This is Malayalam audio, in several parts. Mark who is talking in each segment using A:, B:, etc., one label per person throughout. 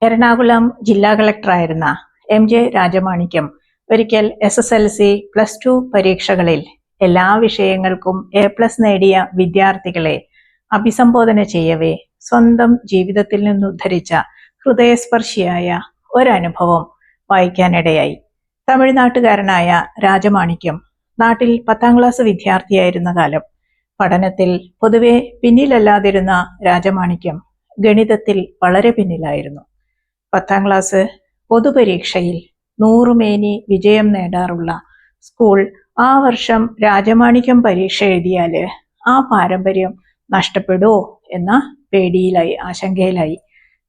A: എറണാകുളം ജില്ലാ കളക്ടറായിരുന്ന എം.ജെ. രാജമാണിക്യം ഒരിക്കൽ SSLC +2 പരീക്ഷകളിൽ എല്ലാ വിഷയങ്ങൾക്കും A+ നേടിയ വിദ്യാർത്ഥികളെ അഭിസംബോധന ചെയ്യവേ സ്വന്തം ജീവിതത്തിൽ നിന്നുദ്ധരിച്ച ഹൃദയസ്പർശിയായ ഒരനുഭവം വായിക്കാനിടയായി. തമിഴ്നാട്ടുകാരനായ രാജമാണിക്യം നാട്ടിൽ 10ാം ക്ലാസ് വിദ്യാർത്ഥിയായിരുന്ന കാലം. പഠനത്തിൽ പൊതുവെ പിന്നിലല്ലാതിരുന്ന രാജമാണിക്യം ഗണിതത്തിൽ വളരെ പിന്നിലായിരുന്നു. 10ാം ക്ലാസ് പൊതുപരീക്ഷയിൽ 100 മേനി വിജയം നേടാറുള്ള സ്കൂൾ ആ വർഷം രാജമാണിക്യം പരീക്ഷ എഴുതിയാൽ ആ പാരമ്പര്യം നഷ്ടപ്പെടുമോ എന്ന പേടിയിലായി, ആശങ്കയിലായി.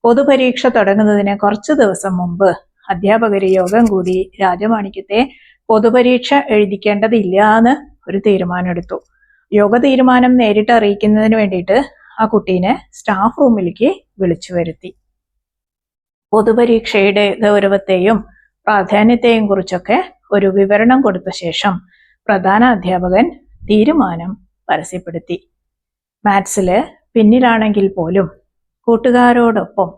A: പൊതുപരീക്ഷ തുടങ്ങുന്നതിന് കുറച്ചു ദിവസം മുമ്പ് അധ്യാപകർ യോഗം കൂടി രാജമാണിക്യത്തെ പൊതുപരീക്ഷ എഴുതിക്കേണ്ടതില്ല എന്ന് ഒരു തീരുമാനമെടുത്തു. യോഗ തീരുമാനം നേരിട്ട് അറിയിക്കുന്നതിന് വേണ്ടിയിട്ട് ആ കുട്ടീനെ സ്റ്റാഫ് റൂമിലേക്ക് വിളിച്ചു വരുത്തി. പൊതുപരീക്ഷയുടെ ഗൗരവത്തെയും പ്രാധാന്യത്തെയും കുറിച്ചൊക്കെ ഒരു വിവരണം കൊടുത്ത ശേഷം പ്രധാന അധ്യാപകൻ തീരുമാനം പരസ്യപ്പെടുത്തി. മാത്സില് പിന്നിലാണെങ്കിൽ പോലും കൂട്ടുകാരോടൊപ്പം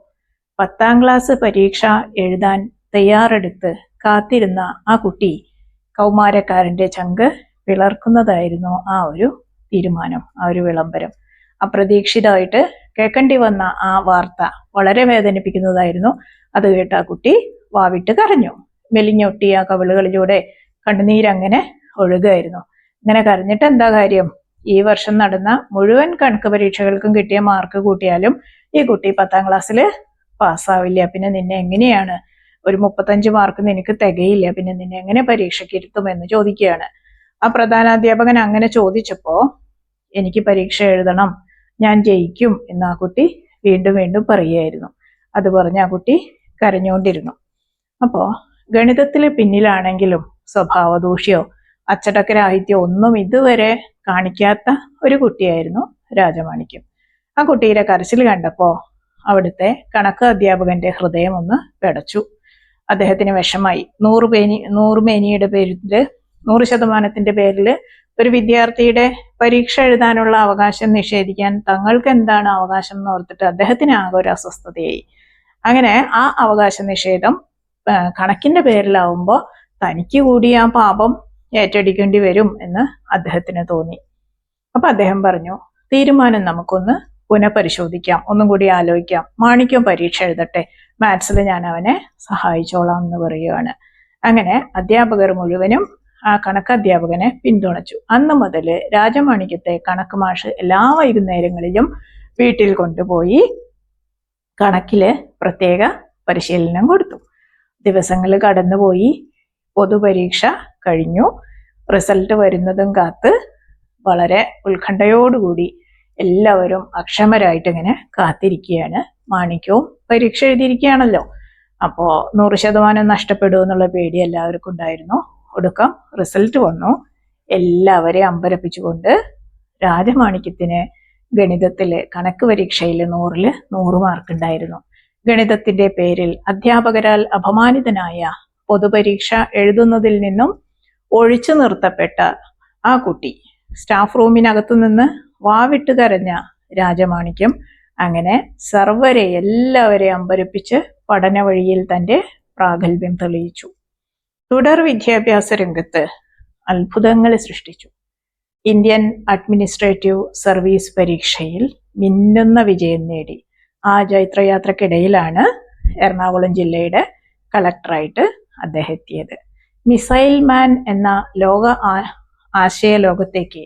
A: 10ാം ക്ലാസ് പരീക്ഷ എഴുതാൻ തയ്യാറെടുത്ത് കാത്തിരുന്ന ആ കുട്ടി കൗമാരക്കാരന്റെ ചങ്ക് പിളർക്കുന്നതായിരുന്നു ആ ഒരു തീരുമാനം, ആ ഒരു വിളംബരം. അപ്രതീക്ഷിതമായിട്ട് കേൾക്കേണ്ടി വന്ന ആ വാർത്ത വളരെ വേദനിപ്പിക്കുന്നതായിരുന്നു. അത് കേട്ട ആ കുട്ടി വാവിട്ട് കരഞ്ഞു. മെലിഞ്ഞൊട്ടിയ കവിളുകളിലൂടെ കണ്ണുനീരങ്ങനെ ഒഴുകായിരുന്നു. ഇങ്ങനെ കരഞ്ഞിട്ട് എന്താ കാര്യം? ഈ വർഷം നടന്ന മുഴുവൻ കണക്ക് പരീക്ഷകൾക്കും കിട്ടിയ മാർക്ക് കൂട്ടിയാലും ഈ കുട്ടി 10ാം ക്ലാസ്സിൽ പാസ്സാവില്ല. പിന്നെ നിന്നെ എങ്ങനെയാണ്, ഒരു 35 മാർക്ക് നിനക്ക് തികയില്ല, പിന്നെ നിന്നെ എങ്ങനെ പരീക്ഷയ്ക്ക് ഇരുത്തുമെന്ന് ചോദിക്കുകയാണ്. ആ പ്രധാനാധ്യാപകൻ അങ്ങനെ ചോദിച്ചപ്പോ എനിക്ക് പരീക്ഷ എഴുതണം, ഞാൻ ജയിക്കും എന്ന് ആ കുട്ടി വീണ്ടും വീണ്ടും പറയുകയായിരുന്നു. അത് പറഞ്ഞ് ആ കുട്ടി കരഞ്ഞുകൊണ്ടിരുന്നു. അപ്പോ ഗണിതത്തിൽ പിന്നിലാണെങ്കിലും സ്വഭാവദൂഷ്യോ അച്ചടക്കരാഹിത്യോ ഒന്നും ഇതുവരെ കാണിക്കാത്ത ഒരു കുട്ടിയായിരുന്നു രാജമാണിക്യം. ആ കുട്ടിയുടെ കരച്ചിൽ കണ്ടപ്പോ അവിടുത്തെ കണക്ക് അധ്യാപകന്റെ ഹൃദയം ഒന്ന് പിടച്ചു. അദ്ദേഹത്തിന് വിഷമായി. 100 മേനിയുടെ പേരില് 100% പേരിൽ ഒരു വിദ്യാർത്ഥിയുടെ പരീക്ഷ എഴുതാനുള്ള അവകാശം നിഷേധിക്കാൻ തങ്ങൾക്ക് എന്താണ് അവകാശം എന്ന് ഓർത്തിട്ട് അദ്ദേഹത്തിന് ആകെ ഒരു അസ്വസ്ഥതയായി. അങ്ങനെ ആ അവകാശ നിഷേധം കണക്കിന്റെ പേരിലാവുമ്പോൾ തനിക്ക് കൂടി ആ പാപം ഏറ്റെടുക്കേണ്ടി വരും എന്ന് അദ്ദേഹത്തിന് തോന്നി. അപ്പൊ അദ്ദേഹം പറഞ്ഞു, തീരുമാനം നമുക്കൊന്ന് പുനഃപരിശോധിക്കാം, ഒന്നും കൂടി ആലോചിക്കാം. മാണിക്യം പരീക്ഷ എഴുതട്ടെ, മാത്സിൽ ഞാൻ അവനെ സഹായിച്ചോളാം എന്ന് പറയുകയാണ്. അങ്ങനെ അധ്യാപകർ മുഴുവനും ആ കണക്ക് അധ്യാപകനെ പിന്തുണച്ചു. അന്ന് മുതൽ രാജമാണിക്യത്തെ കണക്ക് മാഷ് എല്ലാ വൈകുന്നേരങ്ങളിലും വീട്ടിൽ കൊണ്ടുപോയി കണക്കില് പ്രത്യേക പരിശീലനം കൊടുത്തു. ദിവസങ്ങൾ കടന്നുപോയി. പൊതുപരീക്ഷ കഴിഞ്ഞു. റിസൾട്ട് വരുന്നതും കാത്ത് വളരെ ഉത്കണ്ഠയോടുകൂടി എല്ലാവരും അക്ഷമരായിട്ട് ഇങ്ങനെ കാത്തിരിക്കുകയാണ്. മാണിക്യവും പരീക്ഷ എഴുതിയിരിക്കുകയാണല്ലോ, അപ്പോ 100% നഷ്ടപ്പെടുമോ എന്നുള്ള പേടി എല്ലാവർക്കും ഉണ്ടായിരുന്നു. ഒടുക്കം റിസൾട്ട് വന്നു. എല്ലാവരെയും അമ്പരപ്പിച്ചുകൊണ്ട് രാജമാണിക്യത്തിന് ഗണിതത്തില് കണക്ക് പരീക്ഷയിൽ 100ൽ 100 മാർക്ക് ഉണ്ടായിരുന്നു. ഗണിതത്തിന്റെ പേരിൽ അധ്യാപകരാൽ അപമാനിതനായ പൊതുപരീക്ഷ എഴുതുന്നതിൽ നിന്നും ഒഴിച്ചു നിർത്തപ്പെട്ട ആ കുട്ടി, സ്റ്റാഫ് റൂമിനകത്തു നിന്ന് വാവിട്ട് കരഞ്ഞ രാജമാണിക്യം അങ്ങനെ എല്ലാവരെയും അമ്പരപ്പിച്ച് പഠന വഴിയിൽ തന്റെ പ്രാഗൽഭ്യം തെളിയിച്ചു. തുടർ വിദ്യാഭ്യാസ രംഗത്ത് അത്ഭുതങ്ങൾ സൃഷ്ടിച്ചു. ഇന്ത്യൻ അഡ്മിനിസ്ട്രേറ്റീവ് സർവീസ് പരീക്ഷയിൽ മിന്നുന്ന വിജയം നേടി. ആ ജൈത്രയാത്രക്കിടയിലാണ് എറണാകുളം ജില്ലയുടെ കളക്ടറായിട്ട് അദ്ദേഹം എത്തിയത്. മിസൈൽ മാൻ എന്ന ലോക ആശയ ലോകത്തേക്ക്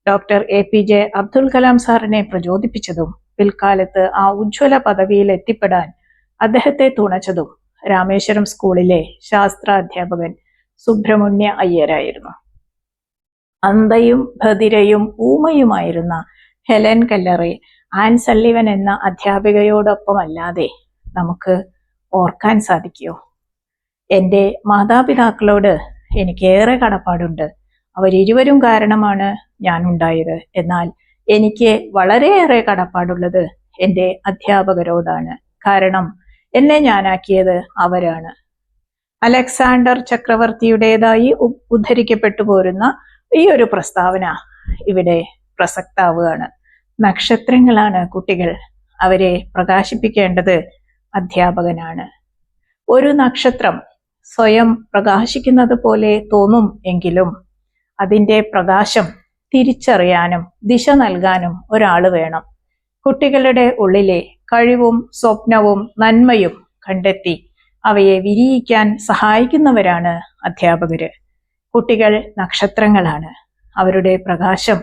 A: ഡോക്ടർ APJ അബ്ദുൽ കലാം സാറിനെ പ്രചോദിപ്പിച്ചതും പിൽക്കാലത്ത് ആ ഉജ്ജ്വല പദവിയിൽ എത്തിപ്പെടാൻ അദ്ദേഹത്തെ തുണച്ചതും രാമേശ്വരം സ്കൂളിലെ ശാസ്ത്ര അധ്യാപകൻ സുബ്രഹ്മണ്യ അയ്യരായിരുന്നു. അന്ധയും ബധിരയും ഊമയുമായിരുന്ന ഹെലൻ കല്ലറെ ആൻ സള്ളിവൻ എന്ന അധ്യാപികയോടൊപ്പമല്ലാതെ നമുക്ക് ഓർക്കാൻ സാധിക്കുമോ? എൻ്റെ മാതാപിതാക്കളോട് എനിക്കേറെ കടപ്പാടുണ്ട്. അവരിരുവരും കാരണമാണ് ഞാൻ ഉണ്ടായത്. എന്നാൽ എനിക്ക് വളരെയേറെ കടപ്പാടുള്ളത് എൻ്റെ അധ്യാപകരോടാണ്. കാരണം എന്നെ ഞാനാക്കിയത് അവരാണ്. അലക്സാണ്ടർ ചക്രവർത്തിയുടേതായി ഉദ്ധരിക്കപ്പെട്ടു പോരുന്ന ഈ ഒരു പ്രസ്താവന ഇവിടെ പ്രസക്താവുകയാണ്. നക്ഷത്രങ്ങളാണ് കുട്ടികൾ. അവരെ പ്രകാശിപ്പിക്കേണ്ടത് അധ്യാപകനാണ്. ഒരു നക്ഷത്രം സ്വയം പ്രകാശിക്കുന്നത് പോലെ തോന്നും എങ്കിലും അതിൻ്റെ പ്രകാശം തിരിച്ചറിയാനും ദിശ നൽകാനും ഒരാൾ വേണം. കുട്ടികളുടെ ഉള്ളിലെ കഴിവും സ്വപ്നവും നന്മയും കണ്ടെത്തി അവയെ വിരിയിക്കാൻ സഹായിക്കുന്നവരാണ് അധ്യാപകര്. കുട്ടികൾ നക്ഷത്രങ്ങളാണ്. അവരുടെ പ്രകാശം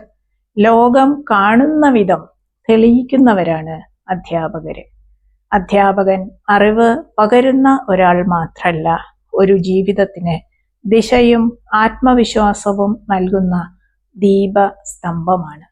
A: ലോകം കാണുന്ന വിധം തെളിയിക്കുന്നവരാണ് അധ്യാപകര്. അധ്യാപകൻ അറിവ് പകരുന്ന ഒരാൾ മാത്രമല്ല, ഒരു ജീവിതത്തിന് ദിശയും ആത്മവിശ്വാസവും നൽകുന്ന ദീപസ്തംഭമാണ്.